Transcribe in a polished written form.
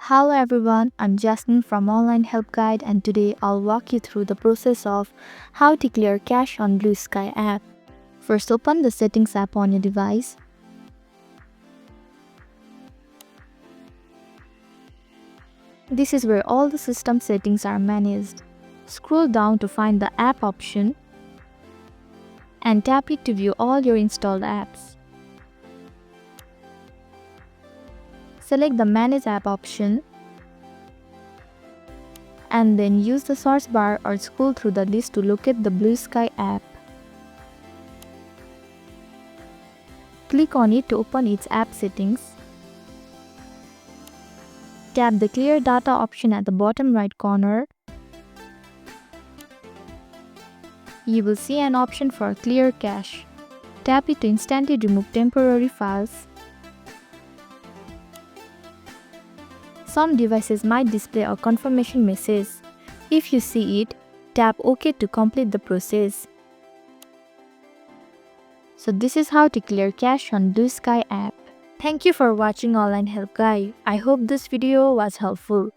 Hello everyone, I'm Jasmine from Online Help Guide and today I'll walk you through the process of how to clear cache on BlueSky app. First open the Settings app on your device. This is where all the system settings are managed. Scroll down to find the app option and tap it to view all your installed apps. Select the Manage App option and then use the search bar or scroll through the list to locate the BlueSky app. Click on it to open its app settings. Tap the Clear Data option at the bottom right corner. You will see an option for Clear Cache. Tap it to instantly remove temporary files. Some devices might display a confirmation message. If you see it, tap OK to complete the process. So this is how to clear cache on BlueSky app. Thank you for watching Online Help Guide. I hope this video was helpful.